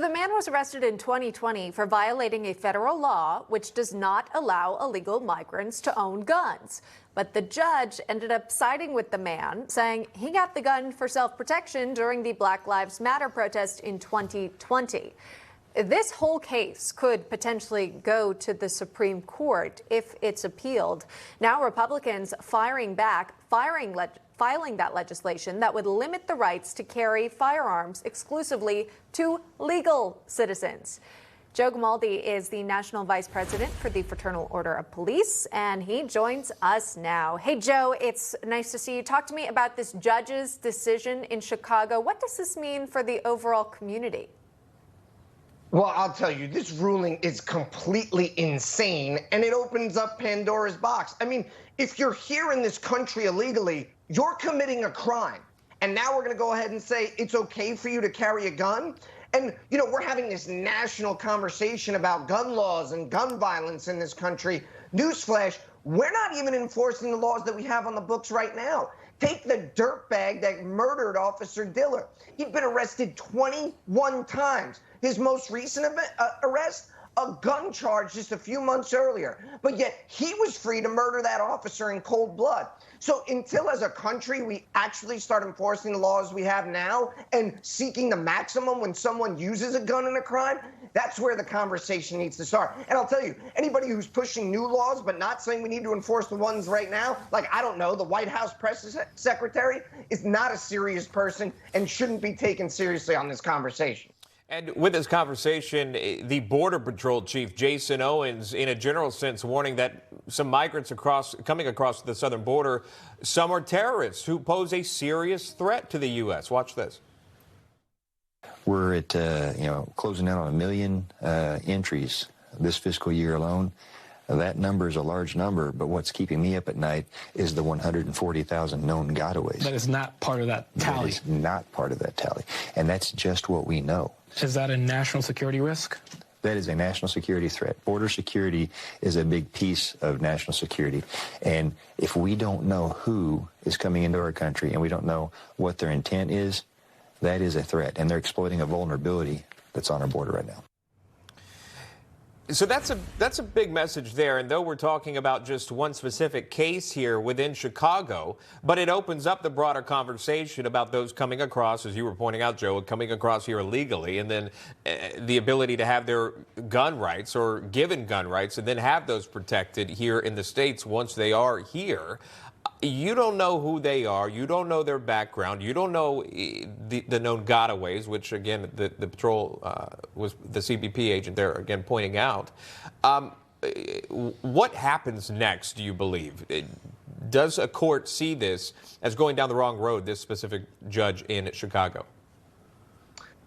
The man was arrested in 2020 for violating a federal law which does not allow illegal migrants to own guns. But the judge ended up siding with the man, saying he got the gun for self-protection during the Black Lives Matter protest in 2020. This whole case could potentially go to the Supreme Court if it's appealed. Now Republicans filing that legislation that would limit the rights to carry firearms exclusively to legal citizens. Joe Gamaldi is the National Vice President for the Fraternal Order of Police, and he joins us now. Hey, Joe, it's nice to see you. Talk to me about this judge's decision in Chicago. What does this mean for the overall community? Well, I'll tell you, this ruling is completely insane, and it opens up Pandora's box. I mean, if you're here in this country illegally, you're committing a crime. And now we're going to go ahead and say it's okay for you to carry a gun? And, you know, we're having this national conversation about gun laws and gun violence in this country. Newsflash, we're not even enforcing the laws that we have on the books right now. Take the dirtbag that murdered Officer Diller. He'd been arrested 21 times. His most recent arrest, a gun charge just a few months earlier. But yet he was free to murder that officer in cold blood. So until as a country we actually start enforcing the laws we have now and seeking the maximum when someone uses a gun in a crime, that's where the conversation needs to start. And I'll tell you, anybody who's pushing new laws but not saying we need to enforce the ones right now, like, I don't know, the White House press secretary is not a serious person and shouldn't be taken seriously on this conversation. And with this conversation, the Border Patrol Chief Jason Owens, in a general sense, warning that some migrants coming across the southern border, some are terrorists who pose a serious threat to the U.S. Watch this. We're at, closing in on 1 million entries this fiscal year alone. That number is a large number, but what's keeping me up at night is the 140,000 known gotaways. That is not part of that tally. That is not part of that tally. And that's just what we know. Is that a national security risk? That is a national security threat. Border security is a big piece of national security. And if we don't know who is coming into our country and we don't know what their intent is, that is a threat. And they're exploiting a vulnerability that's on our border right now. So that's a big message there. And though we're talking about just one specific case here within Chicago, but it opens up the broader conversation about those coming across, as you were pointing out, Joe, coming across here illegally, and then the ability to have their gun rights or given gun rights and then have those protected here in the States once they are here. You don't know who they are. You don't know their background. You don't know the known gotaways, which, again, the patrol was the CBP agent there, again, pointing out. What happens next, do you believe? Does a court see this as going down the wrong road, this specific judge in Chicago?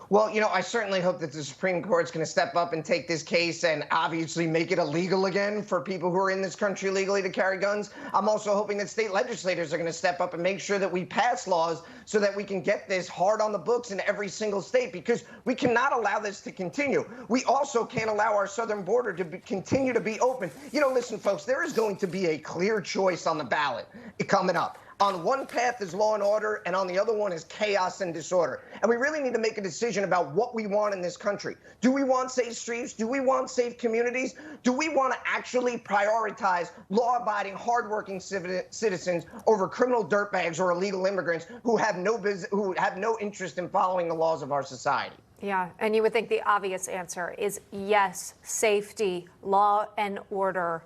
Well, you know, I certainly hope that the Supreme Court's going to step up and take this case and obviously make it illegal again for people who are in this country legally to carry guns. I'm also hoping that state legislators are going to step up and make sure that we pass laws so that we can get this hard on the books in every single state, because we cannot allow this to continue. We also can't allow our southern border to continue to be open. You know, listen, folks, there is going to be a clear choice on the ballot coming up. On one path is law and order, and on the other one is chaos and disorder. And we really need to make a decision about what we want in this country. Do we want safe streets? Do we want safe communities? Do we want to actually prioritize law-abiding, hardworking citizens over criminal dirtbags or illegal immigrants who have no interest in following the laws of our society? Yeah, and you would think the obvious answer is yes, safety, law and order.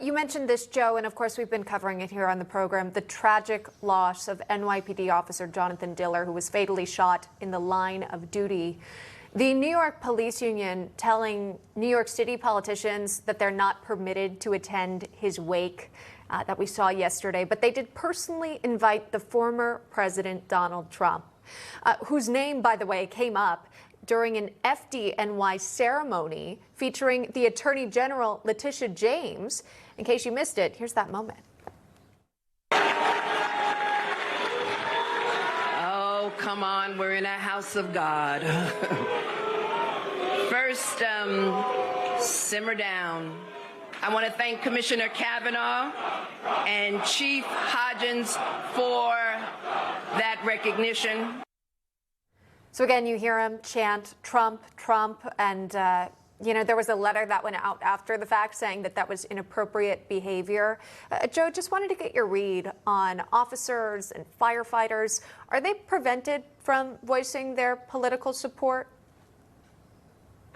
You mentioned this, Joe, and of course we've been covering it here on the program, the tragic loss of NYPD Officer Jonathan Diller, who was fatally shot in the line of duty. The New York Police Union telling New York City politicians that they're not permitted to attend his wake that we saw yesterday, but they did personally invite the former President Donald Trump, whose name, by the way, came up during an FDNY ceremony featuring the Attorney General Letitia James. In case you missed it, here's that moment. Oh, come on, we're in a house of God. First, simmer down. I want to thank Commissioner Kavanaugh and Chief Hodgins for that recognition. So again, you hear him chant Trump, Trump, and there was a letter that went out after the fact saying that that was inappropriate behavior. Joe, just wanted to get your read on officers and firefighters. Are they prevented from voicing their political support?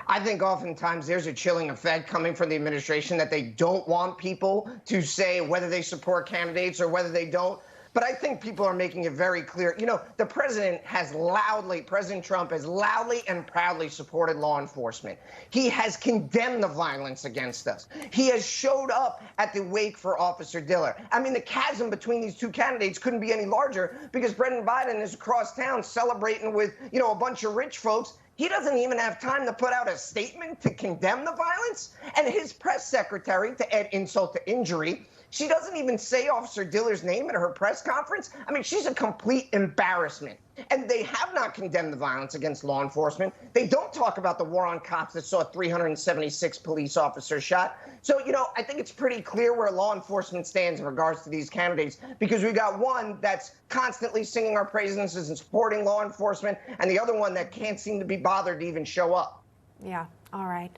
I think oftentimes there's a chilling effect coming from the administration that they don't want people to say whether they support candidates or whether they don't. But I think people are making it very clear. The President Trump has loudly and proudly supported law enforcement. He has condemned the violence against us. He has showed up at the wake for Officer Diller. I mean, the chasm between these two candidates couldn't be any larger because President Biden is across town celebrating with, a bunch of rich folks. He doesn't even have time to put out a statement to condemn the violence. And his press secretary, to add insult to injury, she doesn't even say Officer Diller's name at her press conference. I mean, she's a complete embarrassment. And they have not condemned the violence against law enforcement. They don't talk about the war on cops that saw 376 police officers shot. So, I think it's pretty clear where law enforcement stands in regards to these candidates, because we got one that's constantly singing our praises and supporting law enforcement, and the other one that can't seem to be bothered to even show up. Yeah. All right.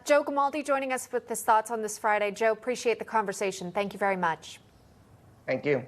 Joe Gamaldi joining us with his thoughts on this Friday. Joe, appreciate the conversation. Thank you very much. Thank you.